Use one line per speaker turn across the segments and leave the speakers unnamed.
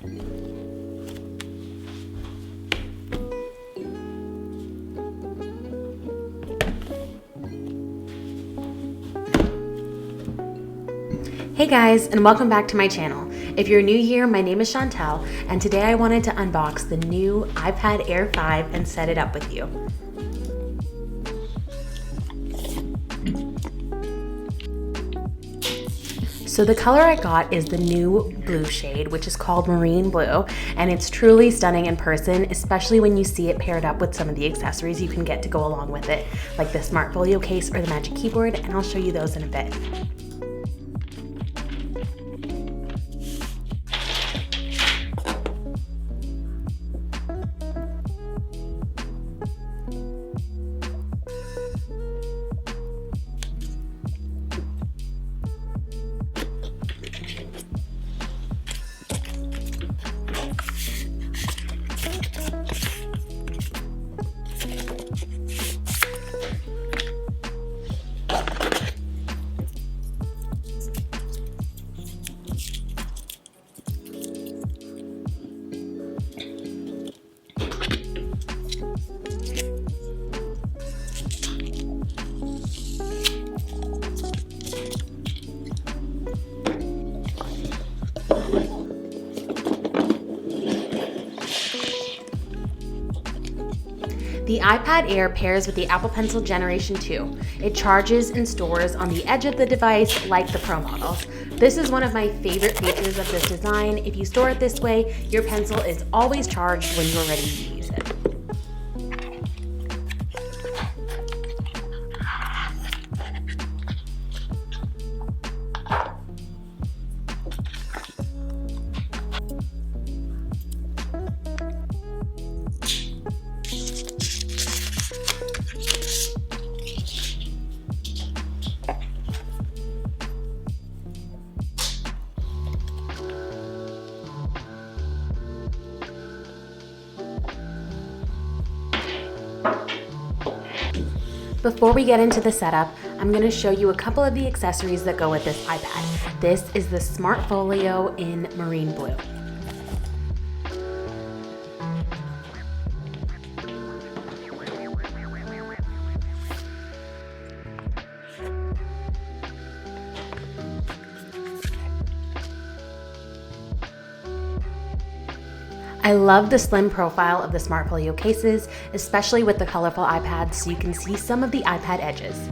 Hey guys, and welcome back to my channel. If you're new here, my name is Chantel, and today I wanted to unbox the new iPad Air 5 and set it up with you. So the color I got is the new blue shade, which is called Marine Blue, and it's truly stunning in person, especially when you see it paired up with some of the accessories you can get to go along with it, like the Smart Folio case or the Magic Keyboard, and I'll show you those in a bit. The iPad Air pairs with the Apple Pencil Generation 2. It charges and stores on the edge of the device like the Pro models. This is one of my favorite features of this design. If you store it this way, your pencil is always charged when you're ready to use it. Before we get into the setup, I'm going to show you a couple of the accessories that go with this iPad. This is the Smart Folio in Marine Blue. I love the slim profile of the Smart Folio cases, especially with the colorful iPads, so you can see some of the iPad edges.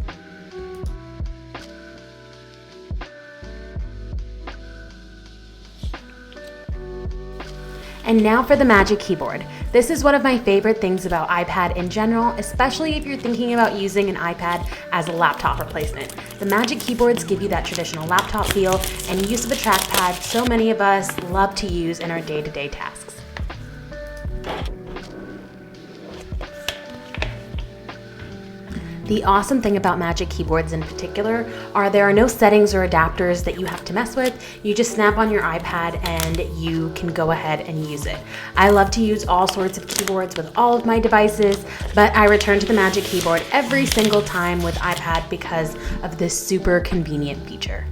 And now for the Magic Keyboard. This is one of my favorite things about iPad in general, especially if you're thinking about using an iPad as a laptop replacement. The Magic Keyboards give you that traditional laptop feel and use of a trackpad so many of us love to use in our day-to-day tasks. The awesome thing about Magic Keyboards in particular are there are no settings or adapters that you have to mess with. You just snap on your iPad and you can go ahead and use it. I love to use all sorts of keyboards with all of my devices, but I return to the Magic Keyboard every single time with iPad because of this super convenient feature.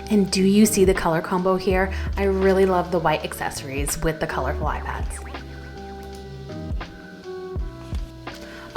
And do you see the color combo here? I really love the white accessories with the colorful iPads.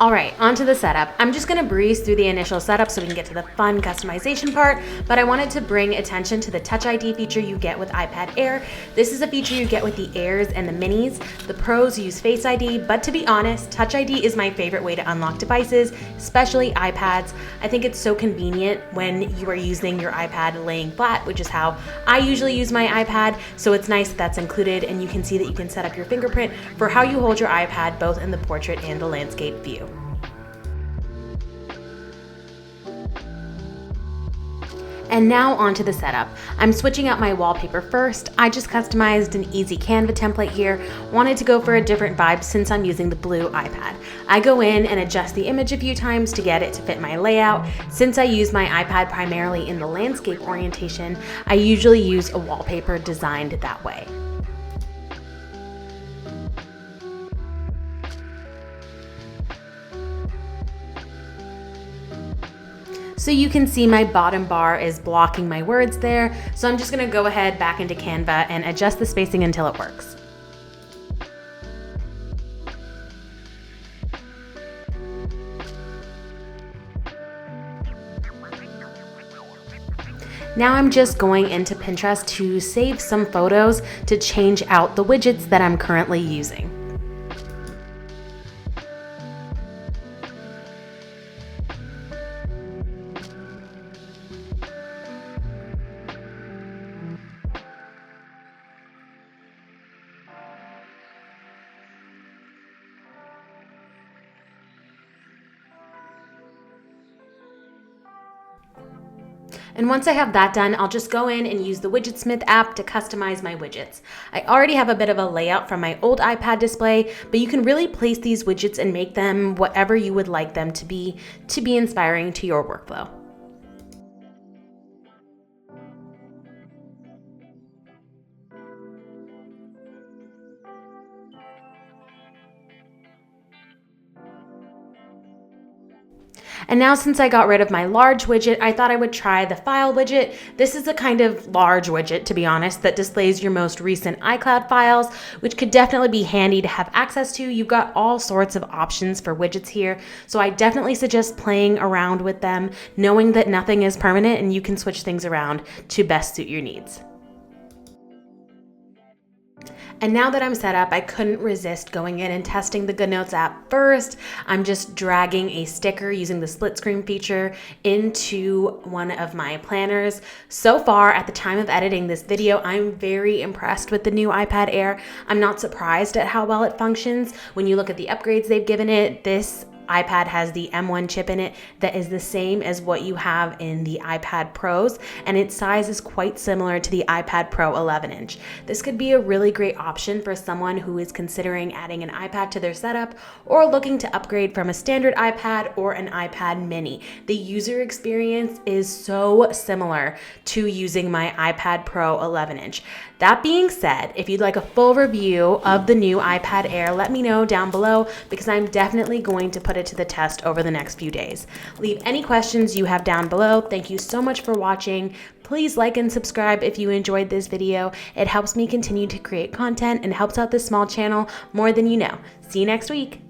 All right, on to the setup. I'm just gonna breeze through the initial setup so we can get to the fun customization part, but I wanted to bring attention to the Touch ID feature you get with iPad Air. This is a feature you get with the Airs and the Minis. The Pros use Face ID, but to be honest, Touch ID is my favorite way to unlock devices, especially iPads. I think it's so convenient when you are using your iPad laying flat, which is how I usually use my iPad, so it's nice that that's included, and you can see that you can set up your fingerprint for how you hold your iPad both in the portrait and the landscape view. And now onto the setup. I'm switching out my wallpaper first. I just customized an easy Canva template here. Wanted to go for a different vibe since I'm using the blue iPad. I go in and adjust the image a few times to get it to fit my layout. Since I use my iPad primarily in the landscape orientation, I usually use a wallpaper designed that way. So you can see my bottom bar is blocking my words there. So I'm just gonna go ahead back into Canva and adjust the spacing until it works. Now I'm just going into Pinterest to save some photos to change out the widgets that I'm currently using. And once I have that done, I'll just go in and use the Widgetsmith app to customize my widgets. I already have a bit of a layout from my old iPad display, but you can really place these widgets and make them whatever you would like them to be inspiring to your workflow. And now since I got rid of my large widget, I thought I would try the file widget. This is a kind of large widget, to be honest, that displays your most recent iCloud files, which could definitely be handy to have access to. You've got all sorts of options for widgets here, so I definitely suggest playing around with them, knowing that nothing is permanent and you can switch things around to best suit your needs. And now that I'm set up, I couldn't resist going in and testing the GoodNotes app first. I'm just dragging a sticker using the split screen feature into one of my planners. So far, at the time of editing this video, I'm very impressed with the new iPad Air. I'm not surprised at how well it functions. When you look at the upgrades they've given it, this iPad has the M1 chip in it that is the same as what you have in the iPad Pros, and its size is quite similar to the iPad Pro 11-inch. This could be a really great option for someone who is considering adding an iPad to their setup or looking to upgrade from a standard iPad or an iPad mini. The user experience is so similar to using my iPad Pro 11-inch. That being said, if you'd like a full review of the new iPad Air, let me know down below because I'm definitely going to put it to the test over the next few days. Leave any questions you have down below. Thank you so much for watching. Please like and subscribe if you enjoyed this video. It helps me continue to create content and helps out this small channel more than you know. See you next week.